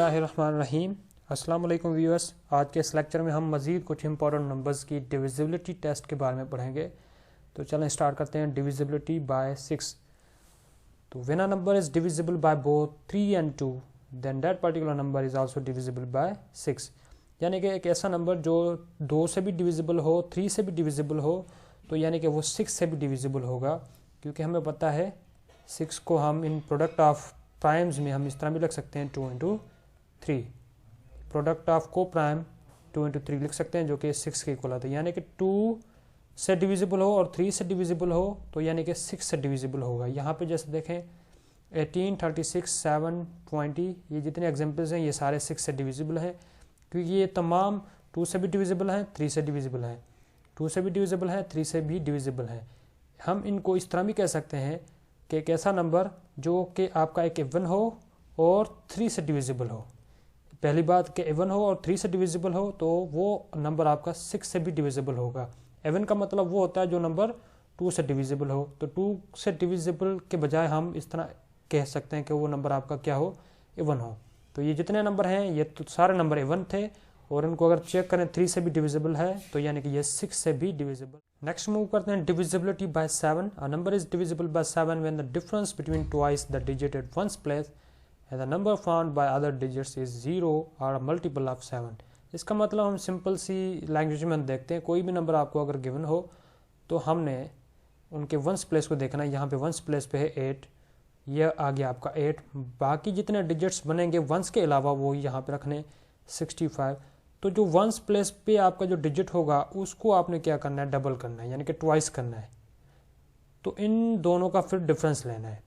बिस्मिल्लाहिर्रहमानिर्रहीम। अस्सलाम वालेकुम व्यूअर्स। आज के इस लेक्चर में हम मज़ीद कुछ इंपॉर्टेंट नंबर्स की डिविजिबिलिटी टेस्ट के बारे में पढ़ेंगे। तो चलें स्टार्ट करते हैं। Divisibility by 6। तो when a number is divisible by both 3 and 2 then that particular number is also divisible by 6। यानी कि एक ऐसा नंबर जो 2 से भी डिविजिबल हो, 3 से भी डिविजिबल हो, तो यानी कि वो 6 से भी डिविजिबल होगा। क्योंकि हमें पता है 6 को हम इन प्रोडक्ट ऑफ प्राइम्स में हम इस तरह भी लिख सकते हैं 2 into 3। प्रोडक्ट ऑफ को प्राइम 2 into 3 लिख सकते हैं, जो कि 6 के इक्वल आता है। यानी कि 2 से डिविजिबल हो और 3 से डिविजिबल हो तो यानी कि 6 से डिविजिबल होगा। यहाँ पे जैसे देखें 18, 36, 7, 20 ये जितने एग्जांपल्स हैं ये सारे 6 से डिविजिबल हैं, क्योंकि ये तमाम 2 से भी डिविजिबल हैं, 3 से डिविजिबल हैं, 2 से भी डिविजिबल हैं, 3 से भी डिविजिबल हैं। हम इनको इस तरह भी कह सकते हैं कि एक ऐसा नंबर जो कि आपका एक इवन हो और 3 से डिविजिबल हो। पहली बात कि इवन हो और 3 से डिविजिबल हो तो वो नंबर आपका 6 से भी डिविजिबल होगा। इवन का मतलब वो होता है जो नंबर 2 से डिविजिबल हो। तो 2 से डिविजिबल के बजाय हम इस तरह कह सकते हैं कि वो नंबर आपका क्या हो, इवन हो। तो ये जितने नंबर हैं ये तो सारे नंबर इवन थे, और इनको अगर चेक करें 3 से भी डिविजिबल है तो यानी कि ये 6 से भी डिविजिबल। नेक्स्ट मूव करते हैं divisibility by 7। A number is divisible by 7 when the difference between twice the digit at ones place and the number found by other digits is 0 और अ मल्टीपल ऑफ 7। इसका मतलब हम simple सी language में देखते हैं, कोई भी नंबर आपको अगर गिवन हो तो हमने उनके वंस प्लेस को देखना है। यहाँ पे वंस प्लेस पे है 8, यह आ गया आपका 8। बाकी जितने डिजिट्स बनेंगे वंस के अलावा वो यहाँ पे रखने 65। तो जो वंस प्लेस पे आपका जो डिजिट होगा उसको आपने क्या करना है, डबल करना है, यानी कि ट्वाइस करना है। तो इन दोनों का फिर डिफरेंस लेना है।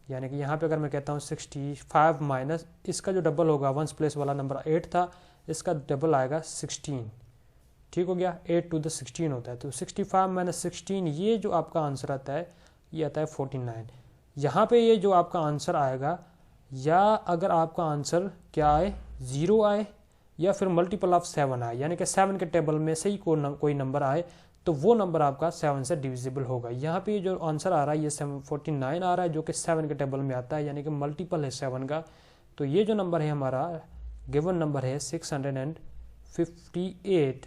यानी कि यहाँ पे अगर मैं कहता हूँ 65 माइनस इसका जो डबल होगा, वंस प्लेस वाला नंबर 8 था, इसका डबल आएगा 16। ठीक हो गया, 8 to the 16 होता है। तो 65 माइनस 16 ये जो आपका आंसर आता है ये आता है 49। यहाँ पे ये जो आपका आंसर आएगा, या अगर आपका आंसर क्या आए, 0 आए या फिर मल्टीपल ऑफ 7 आए, यानी कि 7 के टेबल में से ही कोई नंबर आए तो वो नंबर आपका 7 से डिविजिबल होगा। यहाँ पे जो आंसर आ रहा है ये 49 आ रहा है, जो कि 7 के टेबल में आता है, यानी कि मल्टीपल है 7 का। तो ये जो नंबर है हमारा गिवन नंबर है 658,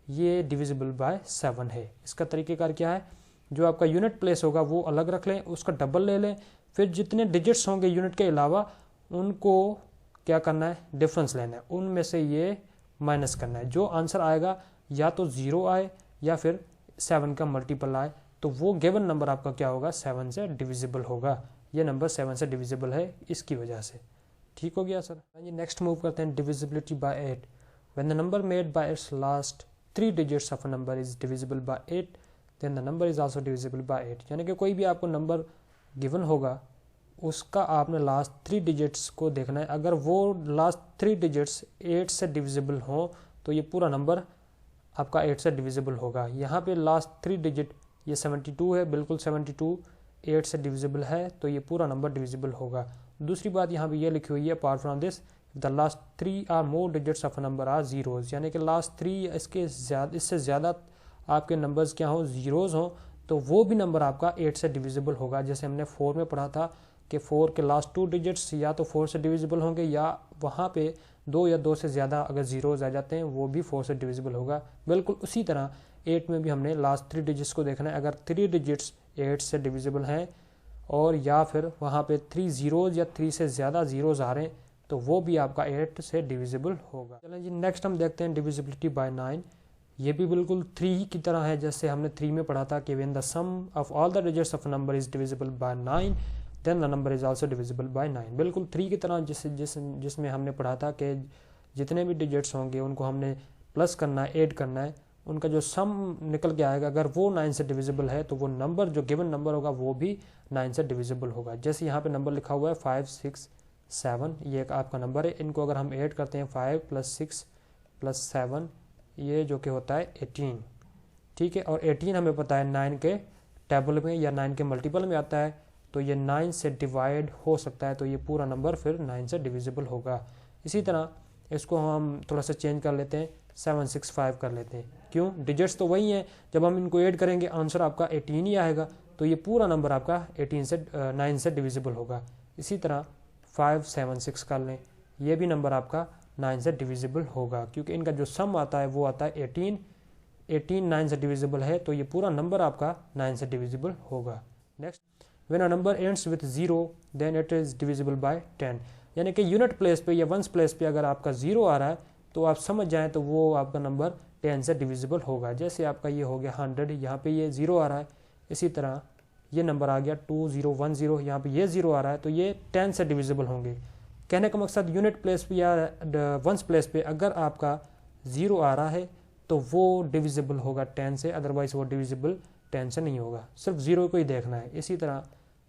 ये डिविजिबल बाय 7 है। इसका तरीक़ेकार क्या है, जो आपका यूनिट प्लेस होगा वो अलग रख लें, उसका डबल ले लें, फिर जितने डिजिट्स होंगे यूनिट के अलावा उनको क्या करना है, डिफरेंस लेना है, उनमें से ये माइनस करना है। जो आंसर आएगा या तो 0 आए या फिर 7 का मल्टीपल आए, तो वो गिवन नंबर आपका क्या होगा, 7 से डिविजिबल होगा। ये नंबर 7 से डिविजिबल है इसकी वजह से। ठीक हो गया सर। ये नेक्स्ट मूव करते हैं divisibility by 8। When the number made by its last 3 digits of a number is divisible by 8 then the number is also divisible by 8। यानी कि कोई भी आपको नंबर गिवन होगा उसका आपने लास्ट 3 डिजिट्स को देखना है। अगर वो लास्ट 3 डिजिट्स 8 से डिविजिबल हो तो ये पूरा नंबर आपका 8 से डिविजिबल होगा। यहाँ पे लास्ट 3 डिजिट ये 72 है, बिल्कुल 72 8 से डिविजिबल है, तो ये पूरा नंबर डिविजिबल होगा। दूसरी बात यहाँ पे ये लिखी हुई है, apart from this the last 3 or more digits of a number are zeros. यानी कि लास्ट 3 इससे ज़्यादा आपके नंबर्स क्या हो, जीरोज हो, तो वो भी नंबर आपका 8 से डिविजिबल होगा। जैसे हमने 4 में पढ़ा था कि 4 के लास्ट 2 डिजिट्स या तो 4 से डिविजिबल होंगे, या वहाँ पे 2 या 2 से ज़्यादा अगर जीरोज आ जाते हैं वो भी 4 से डिविजिबल होगा। बिल्कुल उसी तरह 8 में भी हमने लास्ट 3 डिजिट्स को देखना है। अगर 3 डिजिट्स 8 से डिविजिबल हैं और या फिर वहाँ पे 3 जीरोज या 3 से ज़्यादा जीरोज आ रहे हैं तो वो भी आपका 8 से डिविजिबल होगा। चलें जी नेक्स्ट हम देखते हैं डिविजिबिलिटी बाय 9। ये भी बिल्कुल 3 की तरह है, जैसे हमने 3 में पढ़ा था कि when the sum of all the digits of number is divisible by 9 then the number is also divisible by 9। बिल्कुल 3 की तरह जिसमें हमने पढ़ा था कि जितने भी डिजिट्स होंगे उनको हमने प्लस करना है, ऐड करना है, उनका जो सम निकल के आएगा अगर वो 9 से डिविजिबल है तो वो नंबर जो गिवन नंबर होगा वो भी 9 से डिविजिबल होगा। जैसे यहाँ पे नंबर लिखा हुआ है 5, 6, 7, ये एक आपका नंबर है। इनको अगर हम ऐड करते हैं 5 + 6 + 7 ये जो कि होता है 18। ठीक है, और 18 हमें पता है 9 के टेबल में या 9 के मल्टीपल में आता है, तो ये 9 से डिवाइड हो सकता है, तो ये पूरा नंबर फिर 9 से डिविजिबल होगा। इसी तरह इसको हम थोड़ा सा चेंज कर लेते हैं, 765 कर लेते हैं। क्यों, डिजिट्स तो वही हैं, जब हम इनको ऐड करेंगे आंसर आपका 18 ही आएगा, तो ये पूरा नंबर आपका 9 से डिविजिबल होगा। इसी तरह 576 कर लें, ये भी नंबर आपका 9 से डिविजिबल होगा, क्योंकि इनका जो सम आता है वो आता है 18 9 से डिविजिबल है, तो ये पूरा नंबर आपका 9 से डिविजिबल होगा। Next, when a number ends with 0 then it is divisible by 10, यानी कि यूनिट प्लेस पे या वंस प्लेस पे अगर आपका 0 आ रहा है तो आप समझ जाएं तो वो आपका नंबर 10 से डिविजिबल होगा। जैसे आपका ये हो गया 100, यहाँ पे ये 0 आ रहा है, इसी तरह ये नंबर आ गया 2010, यहाँ पे ये 0 आ रहा है, तो ये 10 से डिविजिबल होंगे। कहने का मकसद यूनिट प्लेस पे या वंस प्लेस पे अगर आपका 0 आ रहा है तो वो डिविजिबल होगा 10 से, अदरवाइज वो डिविजिबल 10 से नहीं होगा, सिर्फ 0 को ही देखना है। इसी तरह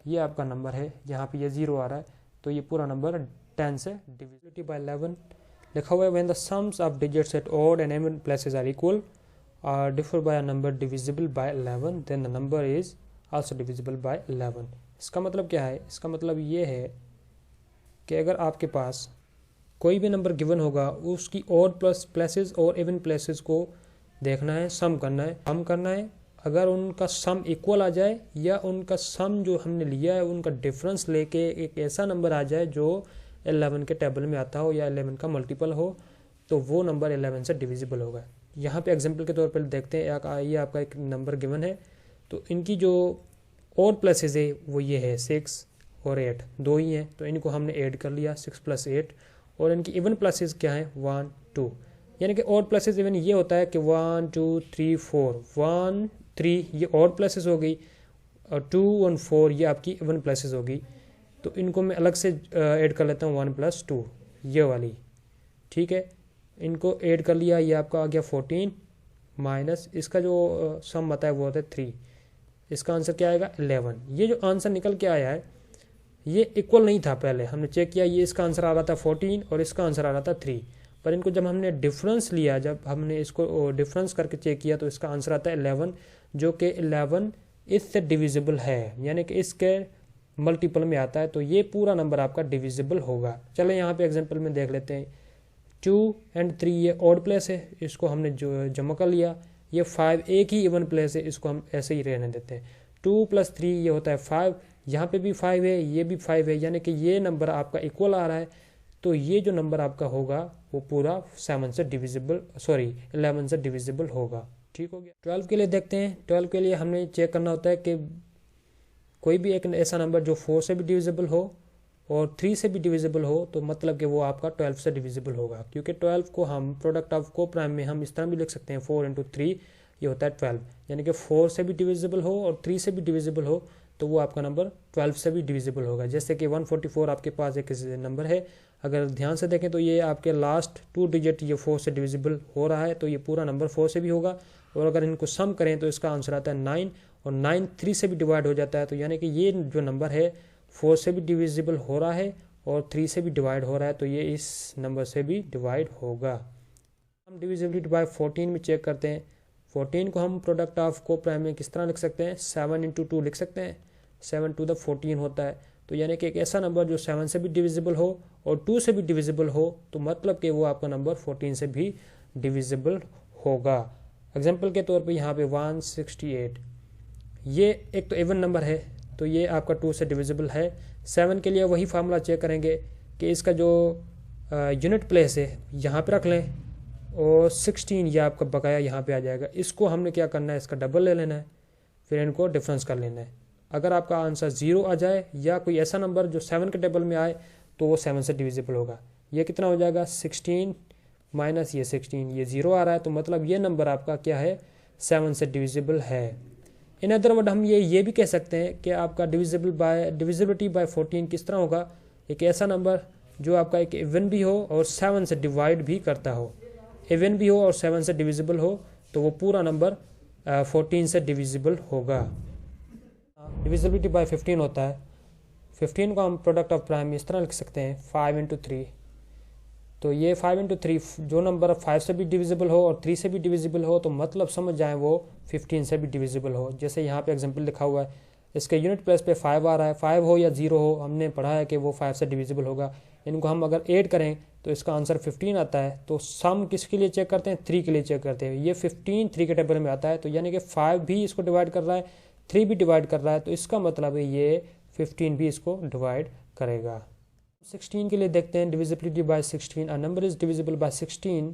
ये आपका नंबर है, यहाँ पे ये 0 आ रहा है तो ये पूरा नंबर 10 से डिविजिबिलिटी बाय 11 लिखा हुआ है। When the sums of digits at odd and even places are equal और differ by a number divisible by 11 then the number is also divisible by 11। इसका मतलब क्या है? इसका मतलब ये है कि अगर आपके पास कोई भी नंबर गिवन होगा उसकी ऑड प्लस प्लेसेस और इवन प्लेसेस को देखना है, सम करना है। अगर उनका सम इक्वल आ जाए या उनका सम जो हमने लिया है उनका डिफरेंस लेके एक ऐसा नंबर आ जाए जो 11 के टेबल में आता हो या 11 का मल्टीपल हो, तो वो नंबर 11 से डिविजिबल होगा। यहाँ पे एग्जांपल के तौर पर देखते हैं, ये आपका एक नंबर गिवन है, तो इनकी जो ऑड प्लेसेस है वो ये है 6 और 8, दो ही हैं, तो इनको हमने ऐड कर लिया 6 + 8। और इनकी इवन प्लेसेस क्या है 1 2, यानी कि ऑड प्लेसेस इवन ये होता है कि 1 2 3 4, 1 3 ये ऑड प्लेसेस हो गई और 2 और 4 ये आपकी इवन प्लेसेस होगी। तो इनको मैं अलग से ऐड कर लेता हूँ 1 + 2 ये वाली, ठीक है। इनको ऐड कर लिया, ये आपका आ गया 14 माइनस इसका जो सम आता है वो होता है 3, इसका आंसर क्या आएगा 11। ये जो आंसर निकल के आया है ये इक्वल नहीं था, पहले हमने चेक किया, ये इसका आंसर आ रहा था 14 और इसका आंसर आ रहा था 3, पर इनको जब हमने डिफरेंस लिया, जब हमने इसको डिफरेंस करके चेक किया तो इसका आंसर आता है 11, जो कि 11 इससे डिविजिबल है, यानी कि इसके मल्टीपल में आता है, तो ये पूरा नंबर आपका डिविजिबल होगा। चले यहाँ पे एग्जांपल में देख लेते हैं। 2 और 3 ये ऑड प्लेस है, इसको हमने जो जमा कर लिया। ये 5 एक ही इवन प्लेस है, इसको हम ऐसे ही रहने देते हैं। 2 + 3 ये होता है 5, यहाँ पे भी 5 है, ये भी 5 है, यानी कि ये नंबर आपका इक्वल आ रहा है, तो ये जो नंबर आपका होगा वो पूरा 11 से डिविजिबल होगा। ठीक हो गया। 12 के लिए देखते हैं। 12 के लिए हमने चेक करना होता है कि कोई भी एक ऐसा नंबर जो 4 से भी डिविजिबल हो और 3 से भी डिविजिबल हो, तो मतलब कि वो आपका 12 से डिविजिबल होगा, क्योंकि 12 को हम प्रोडक्ट ऑफ को प्राइम में हम इस तरह भी लिख सकते हैं 4 × 3 ये होता है 12, यानी कि 4 से भी डिविजिबल हो और 3 से भी डिविजिबल हो तो वो आपका नंबर 12 से भी डिविजिबल होगा। जैसे कि 144 आपके पास एक नंबर है, अगर ध्यान से देखें तो ये आपके लास्ट 2 डिजिट ये 4 से डिविजिबल हो रहा है, तो ये पूरा नंबर 4 से भी होगा। और अगर इनको सम करें तो इसका आंसर आता है 9 और 9 3 से भी डिवाइड हो जाता है, तो यानी कि ये जो नंबर है 4 से भी डिविजिबल हो रहा है और 3 से भी डिवाइड हो रहा है, तो ये इस नंबर से भी डिवाइड होगा। हम डिविजिबिलिटी बाय 14 में चेक करते हैं। 14 को हम प्रोडक्ट ऑफ को प्राइम में किस तरह लिख सकते हैं, 7 × 2 लिख सकते हैं, 7 to the 14 होता है। तो यानी कि एक ऐसा नंबर जो 7 से भी डिविजिबल हो और 2 से भी डिविजिबल हो, तो मतलब कि वो आपका नंबर 14 से भी डिविजिबल होगा। एग्जाम्पल के तौर पे यहाँ पे 168, ये एक तो इवन नंबर है, तो ये आपका 2 से डिविजिबल है। 7 के लिए वही फार्मूला चेक करेंगे कि इसका जो यूनिट प्लेस है यहाँ पे रख लें और 16 ये आपका बकाया यहाँ पे आ जाएगा। इसको हमने क्या करना है, इसका डबल ले लेना है, फिर इनको डिफरेंस कर लेना है। अगर आपका आंसर 0 आ जाए या कोई ऐसा नंबर जो 7 के टेबल में आए तो वो 7 से डिविजिबल होगा। ये कितना हो जाएगा 16 माइनस ये 16, ये 0 आ रहा है, तो मतलब ये नंबर आपका क्या है 7 से डिविजिबल है। इन अदर वर्ड हम ये भी कह सकते हैं कि आपका डिविजिबिलिटी बाय 14 किस तरह होगा, एक ऐसा नंबर जो आपका एक इवन भी हो और 7 से डिवाइड भी करता हो, इवन भी हो और 7 से डिविजिबल हो, तो वो पूरा नंबर 14 से डिविजिबल होगा। डिविजिबिलिटी बाय 15 होता है। 15 को हम प्रोडक्ट ऑफ प्राइम इस तरह लिख सकते हैं 5 × 3, तो ये 5 × 3 जो नंबर 5 से भी डिविजिबल हो और 3 से भी डिविजिबल हो, तो मतलब समझ जाएं वो 15 से भी डिविजिबल हो। जैसे यहाँ पे एग्जांपल लिखा हुआ है, इसके यूनिट प्लेस पे 5 आ रहा है, 5 हो या 0 हो, हमने पढ़ा है कि वो 5 से डिविजिबल होगा। इनको हम अगर ऐड करें तो इसका आंसर 15 आता है। तो सम किसके लिए चेक करते हैं, 3 के लिए चेक करते हैं। ये 15 3 के टेबल में आता है, तो यानी कि 5 भी इसको डिवाइड कर रहा है, 3 भी डिवाइड कर रहा है, तो इसका मतलब है ये 15 भी इसको डिवाइड करेगा। 16 के लिए देखते हैं divisibility by 16। A number is divisible by 16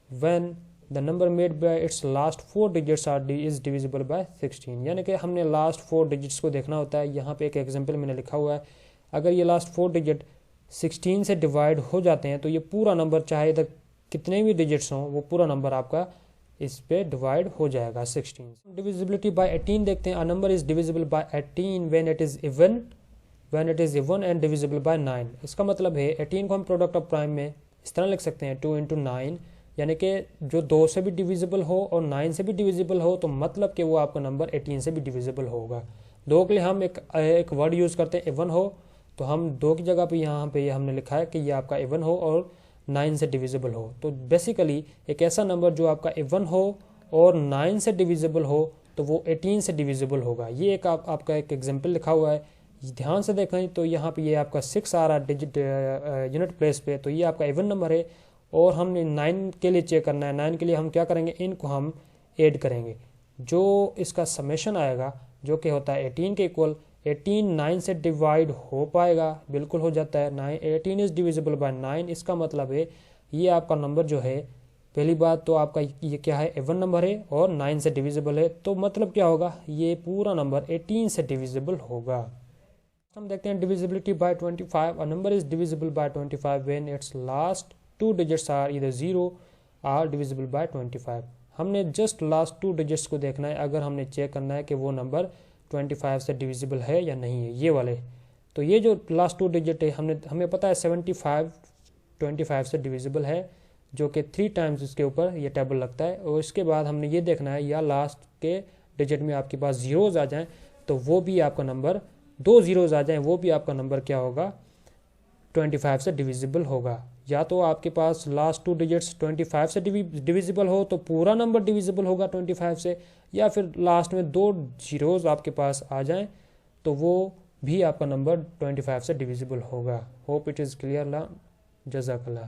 when the number made by its last 4 digits are is divisible by 16। यानी कि हमने लास्ट 4 डिजिट्स को देखना होता है। यहाँ पे एक एग्जांपल मैंने लिखा हुआ है, अगर ये लास्ट 4 डिजिट 16 से डिवाइड हो जाते हैं तो ये पूरा नंबर, चाहे इधर कितने भी डिजिट्स हों, वो पूरा नंबर आपका इस पे डिवाइड हो जाएगा 16। डिविजिबिलिटी बाय 18 देखते हैं। अ number is divisible bye 18 when it is even and divisible by 9। इसका मतलब है 18 को हम प्रोडक्ट ऑफ प्राइम में इस तरह लिख सकते हैं 2 इंटू 9, यानी कि जो 2 से भी डिविजिबल हो और 9 से भी डिविजिबल हो, तो मतलब कि वो आपका नंबर 18 से भी डिविजिबल होगा। 2 के लिए हम एक वर्ड यूज़ करते हैं इवन हो, तो हम 2 की जगह पे यहाँ पे ये हमने लिखा है कि ये आपका इवन हो और 9 से डिविजिबल हो। तो बेसिकली एक ऐसा नंबर जो आपका इवन हो और 9 से डिविजिबल हो तो वो 18 से डिविजिबल होगा। ये एक आपका एक एग्जांपल लिखा हुआ है, ध्यान से देखें तो यहाँ पे ये आपका 6 आ रहा है डिजिट यूनिट प्लेस पे, तो ये आपका इवन नंबर है। और हमने 9 के लिए चेक करना है, 9 के लिए हम क्या करेंगे, इनको हम ऐड करेंगे, जो इसका समेशन आएगा जो कि होता है 18 के इक्वल। 18 9 से डिवाइड हो पाएगा, बिल्कुल हो जाता है। 18 इज डिविजिबल बाय 9, इसका मतलब है ये आपका नंबर जो है, पहली बात तो आपका ये क्या है, इवन नंबर है और 9 से डिविजिबल है, तो मतलब क्या होगा, ये पूरा नंबर 18 से डिविजिबल होगा। हम देखते हैं divisibility by 25। A number is divisible by 25 when its last 2 digits are either 0 or divisible by 25। हमने जस्ट लास्ट 2 डिजिट्स को देखना है, अगर हमने चेक करना है कि वो नंबर 25 से डिविजिबल है या नहीं है, ये वाले। तो ये जो लास्ट 2 डिजिट है, हमें पता है 75 25 से डिविजिबल है, जो कि 3 टाइम्स इसके ऊपर ये टेबल लगता है। और इसके बाद हमने ये देखना है या लास्ट के डिजिट में आपके पास जीरोज आ जाएं तो वो भी आपका नंबर, 2 जीरोज आ जाएं वो भी आपका नंबर क्या होगा, 25 से डिविजिबल होगा। या तो आपके पास लास्ट 2 डिजिट्स 25 से डिविजिबल हो तो पूरा नंबर डिविजिबल होगा 25 से, या फिर लास्ट में 2 जीरोज आपके पास आ जाएं तो वो भी आपका नंबर 25 से डिविजिबल होगा। Hope it is clear. जज़ाकल्लाह।